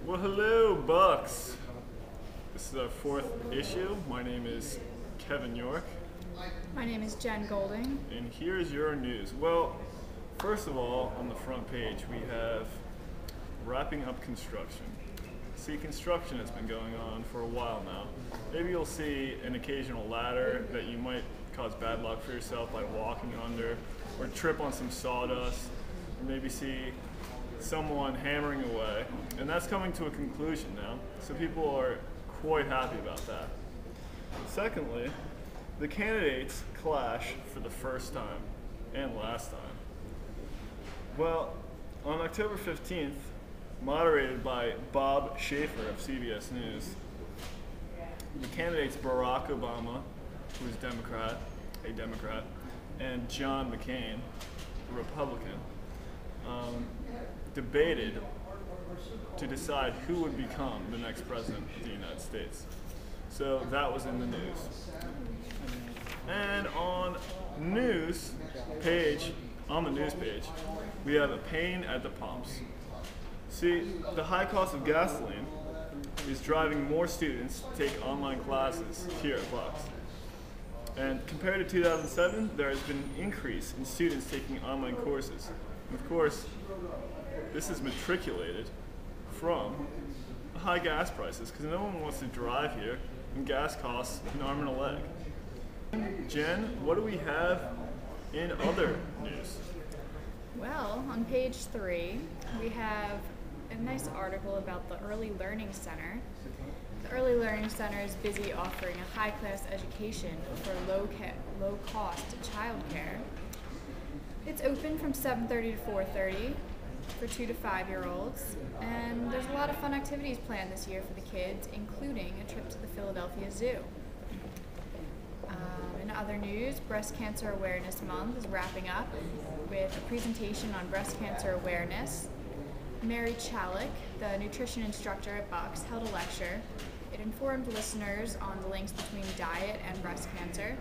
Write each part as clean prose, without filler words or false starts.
Well, hello, Bucks. This is our fourth issue. My name is Kevin York, My name is Jen Golding. and here's your news. Well, first of all, on the front page, we have wrapping up construction. See, construction has been going on for a while now. Maybe you'll see an occasional ladder that you might cause bad luck for yourself by walking under, or trip on some sawdust, or maybe see someone hammering away. And that's coming to a conclusion now, so people are quite happy about that. Secondly, the candidates clash for the first time and last time. Well, on October 15th, moderated by Bob Schaefer of CBS News, the candidates Barack Obama, who is a Democrat, and John McCain, a Republican, debated to decide who would become the next president of the United States. So that was in the news. And on the news page, we have a pain at the pumps. See, the high cost of gasoline is driving more students to take online classes here at Bucks. And compared to 2007, there has been an increase in students taking online courses. And of course, this is matriculated from high gas prices, because no one wants to drive here, and gas costs an arm and a leg. Jen, what do we have in other news? Well, on page 3, we have a nice article about the Early Learning Center. The Early Learning Center is busy offering a high-class education for low-cost childcare. It's open from 7:30 to 4:30 for 2 to 5-year-olds, and there's a lot of fun activities planned this year for the kids, including a trip to the Philadelphia Zoo. In other news, Breast Cancer Awareness Month is wrapping up with a presentation on breast cancer awareness. Mary Chalik, the nutrition instructor at Bucks, held a lecture. It informed listeners on the links between diet and breast cancer.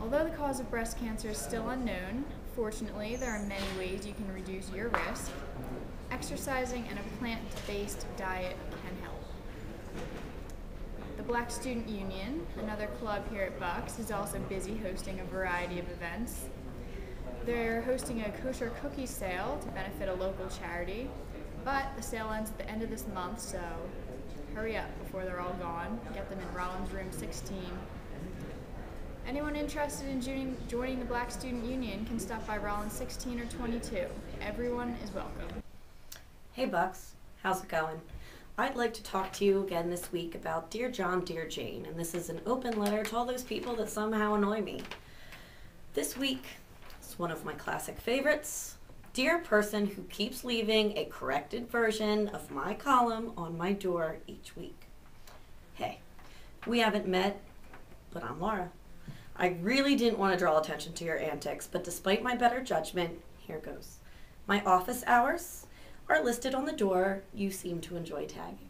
Although the cause of breast cancer is still unknown, fortunately there are many ways you can reduce your risk. Exercising and a plant-based diet can help. The Black Student Union, another club here at Bucks, is also busy hosting a variety of events. They're hosting a kosher cookie sale to benefit a local charity, but the sale ends at the end of this month, so hurry up before they're all gone. Get them in Rollins Room 16. Anyone interested in joining the Black Student Union can stop by Rollins 16 or 22. Everyone is welcome. Hey Bucks, how's it going? I'd like to talk to you again this week about Dear John, Dear Jane, and this is an open letter to all those people that somehow annoy me. This week, it's one of my classic favorites. Dear person who keeps leaving a corrected version of my column on my door each week. Hey, we haven't met, but I'm Laura. I really didn't want to draw attention to your antics, but despite my better judgment, here goes. My office hours are listed on the door. You seem to enjoy tagging.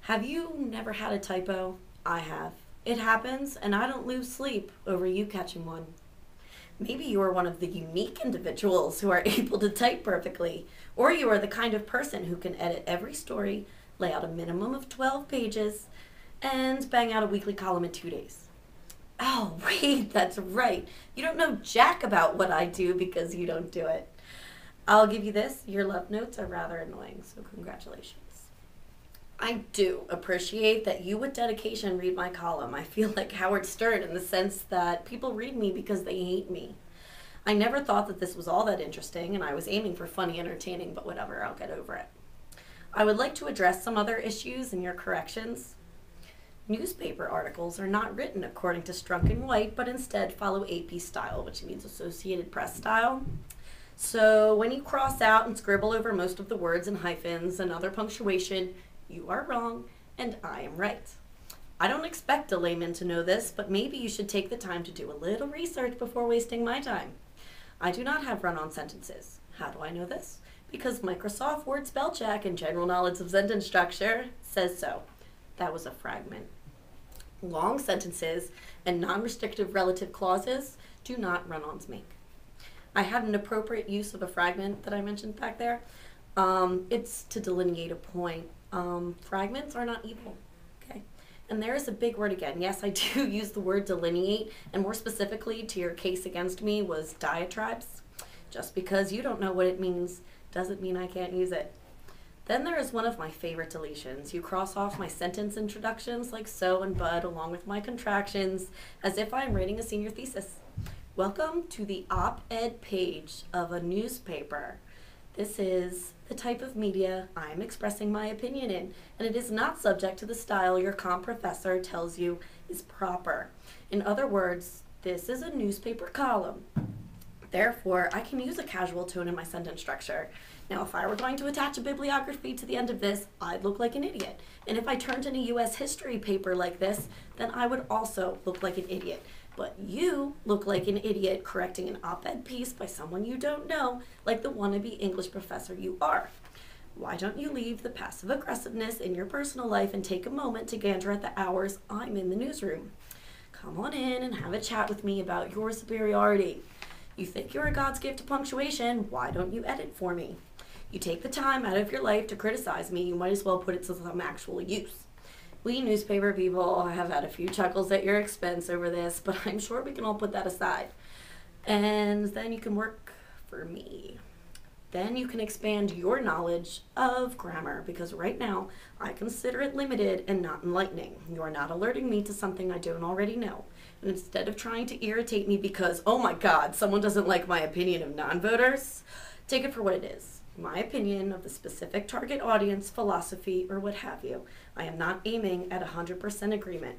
Have you never had a typo? I have. It happens, and I don't lose sleep over you catching one. Maybe you are one of the unique individuals who are able to type perfectly, or you are the kind of person who can edit every story, lay out a minimum of 12 pages, and bang out a weekly column in 2 days. Oh, wait, that's right. You don't know jack about what I do because you don't do it. I'll give you this. Your love notes are rather annoying, so congratulations. I do appreciate that you with dedication read my column. I feel like Howard Stern in the sense that people read me because they hate me. I never thought that this was all that interesting, and I was aiming for funny entertaining, but whatever, I'll get over it. I would like to address some other issues in your corrections. Newspaper articles are not written according to Strunk and White, but instead follow AP style, which means Associated Press style. So when you cross out and scribble over most of the words and hyphens and other punctuation, you are wrong and I am right. I don't expect a layman to know this, but maybe you should take the time to do a little research before wasting my time. I do not have run-on sentences. How do I know this? Because Microsoft Word Spell Check and General Knowledge of Sentence Structure says so. That was a fragment. Long sentences and non-restrictive relative clauses do not run-ons make. I had an appropriate use of a fragment that I mentioned back there. It's to delineate a point. Fragments are not evil. Okay. And there is a big word again. Yes, I do use the word delineate, and more specifically to your case against me was diatribes. Just because you don't know what it means doesn't mean I can't use it. Then there is one of my favorite deletions. You cross off my sentence introductions like so and but along with my contractions as if I'm writing a senior thesis. Welcome to the op-ed page of a newspaper. This is the type of media I'm expressing my opinion in, and it is not subject to the style your comp professor tells you is proper. In other words, this is a newspaper column. Therefore, I can use a casual tone in my sentence structure. Now, if I were going to attach a bibliography to the end of this, I'd look like an idiot. And if I turned in a U.S. history paper like this, then I would also look like an idiot. But you look like an idiot correcting an op-ed piece by someone you don't know, like the wannabe English professor you are. Why don't you leave the passive aggressiveness in your personal life and take a moment to gander at the hours I'm in the newsroom? Come on in and have a chat with me about your superiority. You think you're a God's gift to punctuation, why don't you edit for me? You take the time out of your life to criticize me, you might as well put it to some actual use. We newspaper people have had a few chuckles at your expense over this, but I'm sure we can all put that aside. And then you can work for me. Then you can expand your knowledge of grammar, because right now I consider it limited and not enlightening. You are not alerting me to something I don't already know. And instead of trying to irritate me because, oh my God, someone doesn't like my opinion of non-voters, take it for what it is. My opinion of the specific target audience, philosophy, or what have you. I am not aiming at 100% agreement.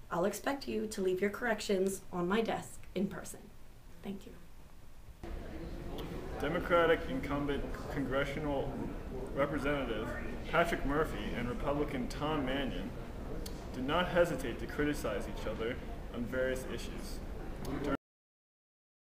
I'll expect you to leave your corrections on my desk in person. Thank you. Democratic incumbent congressional representative Patrick Murphy and Republican Tom Mannion did not hesitate to criticize each other on various issues. During